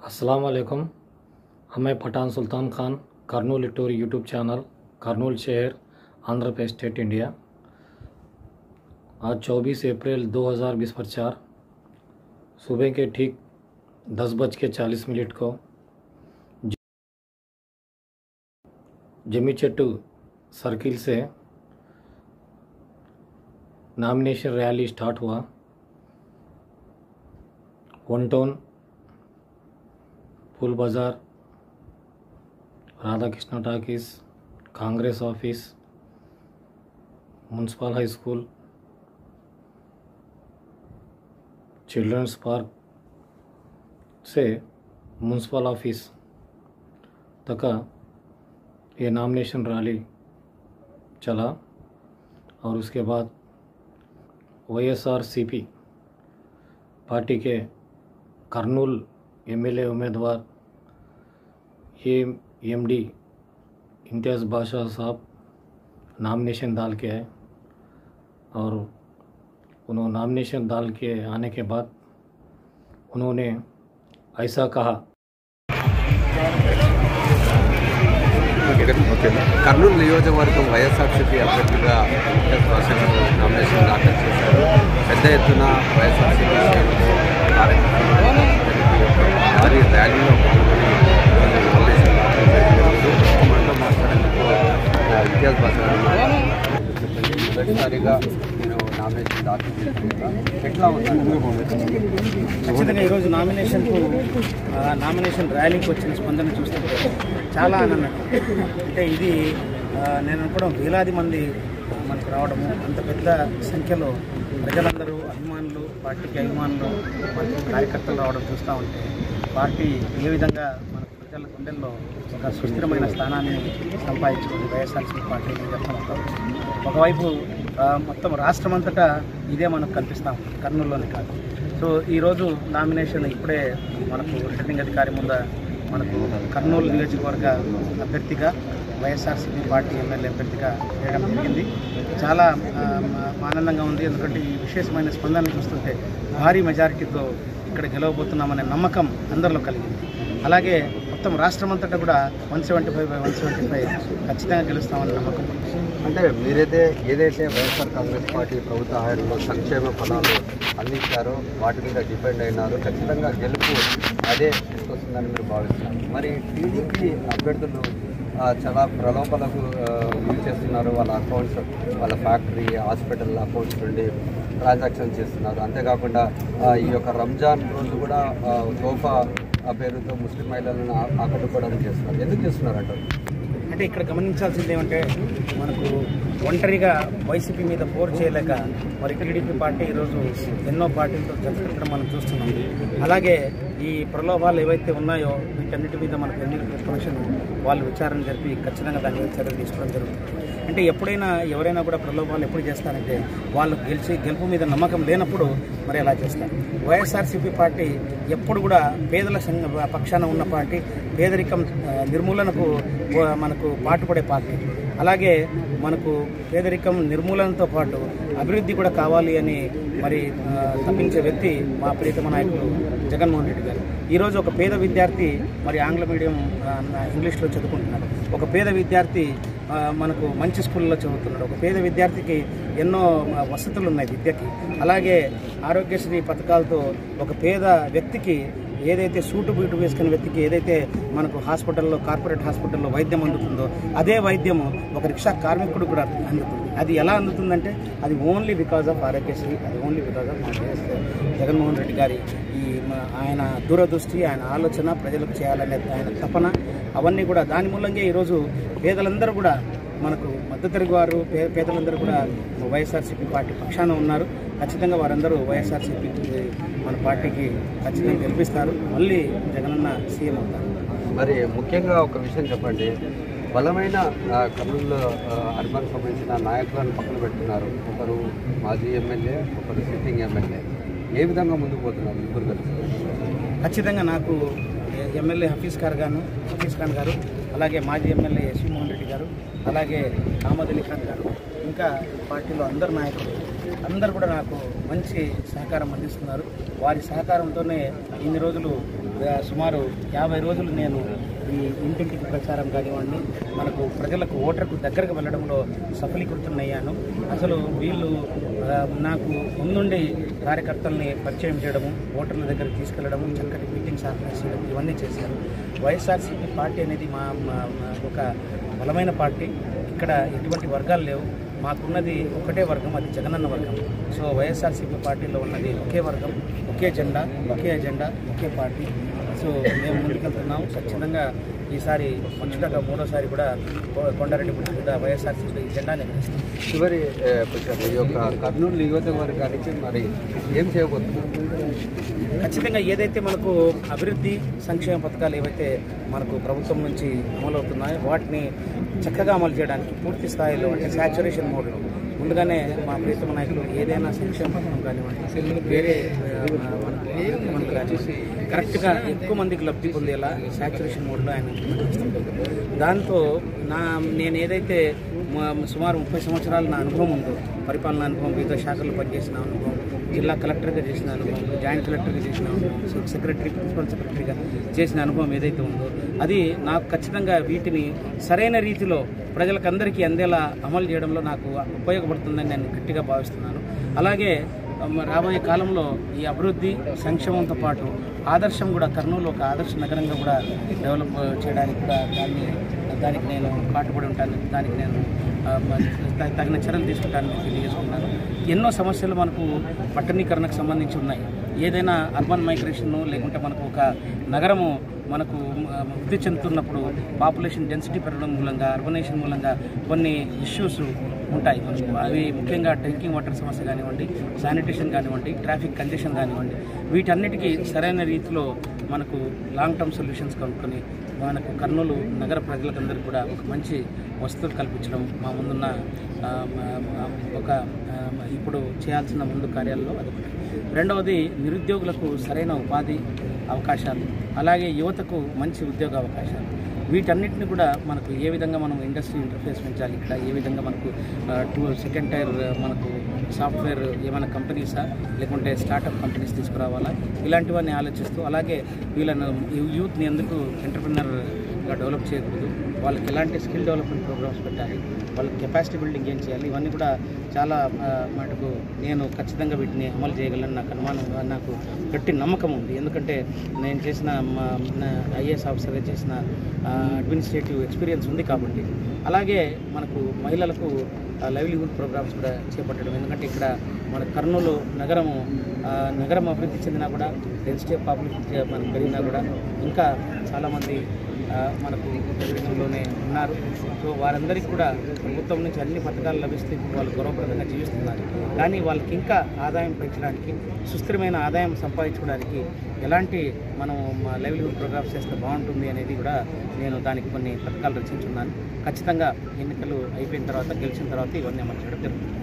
अस्सलाम वालेकुम। मैं Pathan Sultan Khan, Kurnool tour YouTube channel, Kurnool शहर, आंध्र प्रदेश स्टेट, इंडिया। आज 24 अप्रैल 2020 पर 4 सुबह के ठीक 10:40 को जमीचेट्टू सर्किल से नॉमिनेशन रैली स्टार्ट हुआ। One town, Phool Bazar, Radha Krishna talkies, Congress office, municipal high school, children's park से म्यूनसिपल ऑफिस तक ये नॉमिनेशन रैली चला और उसके बाद वाईएसआरसीपी पार्टी के कर्नूल एमएलए उम्मीदवार एमडी इम्तियाज़ बादशाह साहब नामिनेशन डाल के आए और उन्होंने नामिनेशन डाल के आने के बाद उन्होंने ऐसा कहा। కర్నూలు నియోజకవర్గం వైఎస్ఆర్సీపీ అభ్యర్థిగా ఇమ్తియాజ్ బాషా గారు నామినేషన్ దాఖలు చేశారు. పెద్ద ఎత్తున వైఎస్ఆర్సీపీ భారీ ర్యాలీలో పాల్గొని నామినేషన్ దాఖలు చేశారు. మనతో మాట్లాడేందుకు ఇమ్తియాజ్ బాషా గారు మొదటిసారిగా నేను నామినేషన్ దాఖలు చేశాను. ఎట్లా ఖచ్చితంగా ఈరోజు నామినేషన్ ర్యాలీకి వచ్చిన స్పందన చూస్తుంటే చాలా ఆనందం. అంటే ఇది నేను అనుకోవడం వేలాది మంది మనకు రావడము, అంత పెద్ద సంఖ్యలో ప్రజలందరూ అభిమానులు, పార్టీకి అభిమానులు మరియు కార్యకర్తలు రావడం చూస్తూ ఉంటే పార్టీ ఏ విధంగా మన ప్రజల గుండెల్లో ఒక సుస్థిరమైన స్థానాన్ని సంపాదించుకుంది వైఎస్ఆర్సీపీ పార్టీ చెప్తాం. ఒకవైపు మొత్తం రాష్ట్రమంతటా ఇదే మనకు కనిపిస్తాం, కర్నూలులోనే కాదు. సో ఈరోజు నామినేషన్ ఇప్పుడే మనకు రిటర్నింగ్ అధికారి ముందు మనకు కర్నూలు నియోజకవర్గ అభ్యర్థిగా వైఎస్ఆర్సీపీ పార్టీ ఎమ్మెల్యే అభ్యర్థిగా వేయడం జరిగింది. చాలా ఆనందంగా ఉంది. ఎందుకంటే ఈ విశేషమైన స్పందన చూస్తుంటే భారీ మెజారిటీతో ఇక్కడ గెలవబోతున్నామనే నమ్మకం అందరిలో కలిగింది. అలాగే మొత్తం రాష్ట్రమంతటా కూడా 175/175 ఖచ్చితంగా గెలుస్తామనే నమ్మకం. అంటే మీరైతే ఏదైతే వైఎస్ఆర్ కాంగ్రెస్ పార్టీ ప్రభుత్వ హయాంలో సంక్షేమ ఫలాలు అందించారో వాటి మీద డిపెండ్ అయినారు. ఖచ్చితంగా గెలుపు అదే తీసుకొస్తుందని మీరు భావిస్తున్నారు. మరి టీడీపీ అభ్యర్థులు చాలా ప్రలోభాలకు యూజ్ చేస్తున్నారు. వాళ్ళ అకౌంట్స్, వాళ్ళ ఫ్యాక్టరీ, హాస్పిటల్ అకౌంట్స్ నుండి ట్రాన్సాక్షన్ చేస్తున్నారు. అంతేకాకుండా ఈ యొక్క రంజాన్ రోజు కూడా తోఫా పేరుతో ముస్లిం మహిళలను ఆకట్టుకోవడం చేస్తున్నారు. ఎందుకు చేస్తున్నారు అంటారు? అంటే ఇక్కడ గమనించాల్సింది ఏమంటే మనకు ఒంటరిగా వైసీపీ మీద పోరు చేయలేక మరి టీడీపీ పార్టీ ఈరోజు ఎన్నో పార్టీలతో జతకట్టడం మనం చూస్తున్నాం. అలాగే ఈ ప్రలోభాలు ఏవైతే ఉన్నాయో వీటన్నిటి మీద మనకు ఎన్నికల కమిషన్ వాళ్ళు విచారణ జరిపి ఖచ్చితంగా దాని మీద చర్యలు తీసుకోవడం జరుగుతుంది. అంటే ఎప్పుడైనా ఎవరైనా కూడా ప్రలోభాలు ఎప్పుడు చేస్తారంటే వాళ్ళు గెలుపు మీద నమ్మకం లేనప్పుడు మరి అలా చేస్తారు. వైఎస్ఆర్సీపీ పార్టీ ఎప్పుడు కూడా పేదల పక్షాన ఉన్న పార్టీ, పేదరికం నిర్మూలనకు మనకు పాటుపడే పార్టీ. అలాగే మనకు పేదరికం నిర్మూలనతో పాటు అభివృద్ధి కూడా కావాలి అని మరి తప్పించే వ్యక్తి మా ప్రియతమ నాయకుడు జగన్మోహన్ రెడ్డి గారు. ఈరోజు ఒక పేద విద్యార్థి మరి ఆంగ్ల మీడియం ఇంగ్లీష్లో చదువుకుంటున్నాడు. ఒక పేద విద్యార్థి మనకు మంచి స్కూల్లో చదువుతున్నాడు. ఒక పేద విద్యార్థికి ఎన్నో వసతులు ఉన్నాయి విద్యకి. అలాగే ఆరోగ్యశ్రీ పథకాలతో ఒక పేద వ్యక్తికి ఏదైతే సూటు బూటు వేసుకున్న వ్యక్తికి ఏదైతే మనకు హాస్పిటల్లో, కార్పొరేట్ హాస్పిటల్లో వైద్యం అందుతుందో అదే వైద్యము ఒక రిక్షా కార్మికుడు కూడా అందుతుంది. అది ఎలా అందుతుందంటే అది ఓన్లీ బికాజ్ ఆఫ్ ఆరోగ్యశ్రీ, అది only because of Jaganmohan Reddy గారి ఆయన దూరదృష్టి, ఆయన ఆలోచన, ప్రజలకు చేయాలనే ఆయన తపన, అవన్నీ కూడా దాని మూలంగా ఈరోజు పేదలందరూ కూడా మనకు మద్దతు వారు పేదలందరూ కూడా వైఎస్ఆర్సీపీ పార్టీ పక్షాన ఉన్నారు. ఖచ్చితంగా వారందరూ వైఎస్ఆర్సీపీ మన పార్టీకి ఖచ్చితంగా గెలిపిస్తారు. మళ్ళీ జగనన్న సీఎం అవుతారు. మరి ముఖ్యంగా ఒక విషయం చెప్పండి, బలమైన కర్నూలు అర్బన్ సంబంధించిన నాయకులను పక్కన పెట్టుకున్నారు. ఒకరు మాజీ ఎమ్మెల్యే, ఒకరు సిట్టింగ్ ఎమ్మెల్యే. ఏ విధంగా ముందుకు పోతున్నారు ముగ్గురు కలిసి? ఖచ్చితంగా నాకు ఎమ్మెల్యే హఫీజ్ ఖాన్ గారు, అలాగే మాజీ ఎమ్మెల్యే ఎస్వి మోహన్ రెడ్డి గారు, అలాగే అహ్మద్ అలీ ఖాన్ గారు, ఇంకా పార్టీలో అందరు నాయకులు అందరూ కూడా నాకు మంచి సహకారం అందిస్తున్నారు. వారి సహకారంతోనే ఇన్ని రోజులు సుమారు 50 రోజులు నేను ఈ ఇంటింటికి ప్రచారం కానివ్వండి, మనకు ప్రజలకు ఓటర్కు దగ్గరకు వెళ్ళడంలో సఫలీకృతమయ్యాను. అసలు వీళ్ళు నాకు ముందుండి కార్యకర్తల్ని పరిచయం చేయడము, ఓటర్ల దగ్గరికి తీసుకెళ్లడము, చక్కటి మీటింగ్స్ ఆర్గనైజ్ చేయడం ఇవన్నీ చేశారు. వైఎస్ఆర్సీపీ పార్టీ అనేది మా ఒక బలమైన పార్టీ. ఇక్కడ ఎటువంటి వర్గాలు లేవు. మాకున్నది ఒకటే వర్గం, అది జగనన్న వర్గం. సో వైఎస్ఆర్సీపీ పార్టీలో ఉన్నది ఒకే వర్గం, ఒకే జెండా, ఒకే ఎజెండా, ఒకే పార్టీ. సో మేము ముందుకెళ్తున్నాము. ఖచ్చితంగా ఈసారి ముచ్చటగా 3వసారి కూడా కొండారెడ్డి మీద వైఎస్ఆర్సీపీ జెండాని ఎగరేస్తాం. చివరి క్వశ్చన్, ఈ యొక్క కర్నూలు నియోజకవర్గానికి మరి ఏం చేయబోతున్నారు? ఖచ్చితంగా ఏదైతే మనకు అభివృద్ధి సంక్షేమ పథకాలు ఏవైతే మనకు ప్రభుత్వం నుంచి అమలవుతున్నాయో వాటిని చక్కగా అమలు చేయడానికి పూర్తి స్థాయిలో, అంటే శాచ్యురేషన్ మోడ్లో ముందుగానే మా ప్రీతమ నాయకులు ఏదైనా సంక్షేమ పథకం కానివ్వండి, వేరే మనకు కానివ్వండి, కరెక్ట్గా ఎక్కువ మందికి లబ్ధి పొందేలా శాచ్యురేషన్ మోడ్లో ఆయన దాంతో నేను ఏదైతే సుమారు 30 సంవత్సరాలు నా అనుభవం ఉందో, పరిపాలనా అనుభవం, వివిధ శాఖల్లో పనిచేసిన అనుభవం, జిల్లా కలెక్టర్గా చేసిన అనుభవం, జాయింట్ కలెక్టర్గా చేసిన అనుభవం, సెక్రటరీ, ప్రిన్సిపల్ సెక్రటరీగా చేసిన అనుభవం ఏదైతే ఉందో అది నాకు ఖచ్చితంగా వీటిని సరైన రీతిలో ప్రజలకందరికీ అందేలా అమలు చేయడంలో నాకు ఉపయోగపడుతుందని నేను గట్టిగా భావిస్తున్నాను. అలాగే రాబోయే కాలంలో ఈ అభివృద్ధి సంక్షేమంతో పాటు ఆదర్శం కూడా, కర్నూలు ఒక ఆదర్శ నగరంగా కూడా డెవలప్ చేయడానికి కూడా దానికి నేను పాటుపడి ఉంటాను. దానికి నేను తగిన చర్యలు తీసుకుంటానని తెలియజేసుకున్నాను. ఎన్నో సమస్యలు మనకు పట్టణీకరణకు సంబంధించి ఉన్నాయి. ఏదైనా అర్బన్ మైగ్రేషన్ లేకుంటే మనకు ఒక నగరము మనకు వృద్ధి చెందుతున్నప్పుడు పాపులేషన్ డెన్సిటీ పెరగడం మూలంగా, అర్బనైజేషన్ మూలంగా కొన్ని ఇష్యూస్ ఉంటాయి. అవి ముఖ్యంగా డ్రింకింగ్ వాటర్ సమస్య కానివ్వండి, శానిటేషన్ కానివ్వండి, ట్రాఫిక్ కండిషన్ కానివ్వండి, వీటన్నిటికీ సరైన రీతిలో మనకు లాంగ్ టర్మ్ సొల్యూషన్స్ కనుక్కొని మనకు కర్నూలు నగర ప్రజలకందరికీ కూడా ఒక మంచి వసతులు కల్పించడం మా ముందున్న ఒక ఇప్పుడు చేయాల్సిన ముందు కార్యాలలో అదొకటి. రెండవది నిరుద్యోగులకు సరైన ఉపాధి అవకాశాలు, అలాగే యువతకు మంచి ఉద్యోగ అవకాశాలు, వీటన్నిటిని కూడా మనకు ఏ విధంగా మనం ఇండస్ట్రీ ఇంటర్ఫేస్ పెంచాలి, ఇక్కడ ఏ విధంగా మనకు సెకండ్ టైర్ మనకు సాఫ్ట్వేర్ ఏమైనా కంపెనీసా లేకుంటే స్టార్టప్ కంపెనీస్ తీసుకురావాలా, ఇలాంటివన్నీ ఆలోచిస్తూ, అలాగే వీళ్ళను యూత్ని ఎందుకు ఎంటర్ప్రినర్గా డెవలప్ చేయకూడదు, వాళ్ళకి ఎలాంటి స్కిల్ డెవలప్మెంట్ ప్రోగ్రామ్స్ పెట్టాలి, వాళ్ళకి కెపాసిటీ బిల్డింగ్ ఏం చేయాలి, ఇవన్నీ కూడా చాలా మటుకు నేను ఖచ్చితంగా వీటిని అమలు చేయగలను నాకు గట్టి నమ్మకం ఉంది. ఎందుకంటే నేను చేసిన ఐఏఎస్ ఆఫీసర్గా చేసిన అడ్మినిస్ట్రేటివ్ ఎక్స్పీరియన్స్ ఉంది కాబట్టి. అలాగే మనకు మహిళలకు లైవ్లీహుడ్ ప్రోగ్రామ్స్ కూడా చేపట్టడం, ఎందుకంటే ఇక్కడ మన కర్నూలు నగరం అభివృద్ధి చెందినా కూడా, డెన్సిటీ ఆఫ్ పాపులేషన్ మనకు పెరిగినా కూడా ఇంకా చాలామంది మనకు ప్రజలంలోనే ఉన్నారు. సో వారందరికీ కూడా ప్రభుత్వం నుంచి అన్ని పథకాలు లభిస్తే వాళ్ళు గౌరవప్రదంగా జీవిస్తున్నారు. కానీ వాళ్ళకి ఇంకా ఆదాయం పెంచడానికి, సుస్థిరమైన ఆదాయం సంపాదించుకోవడానికి ఎలాంటి మనం లైవ్లీహుడ్ ప్రోగ్రామ్స్ చేస్తే బాగుంటుంది అనేది కూడా నేను దానికి కొన్ని పథకాలు రచించున్నాను. ఖచ్చితంగా ఎన్నికలు అయిపోయిన తర్వాత, గెలిచిన తర్వాత ఇవన్నీ అమలు చేయడం జరుగుతుంది.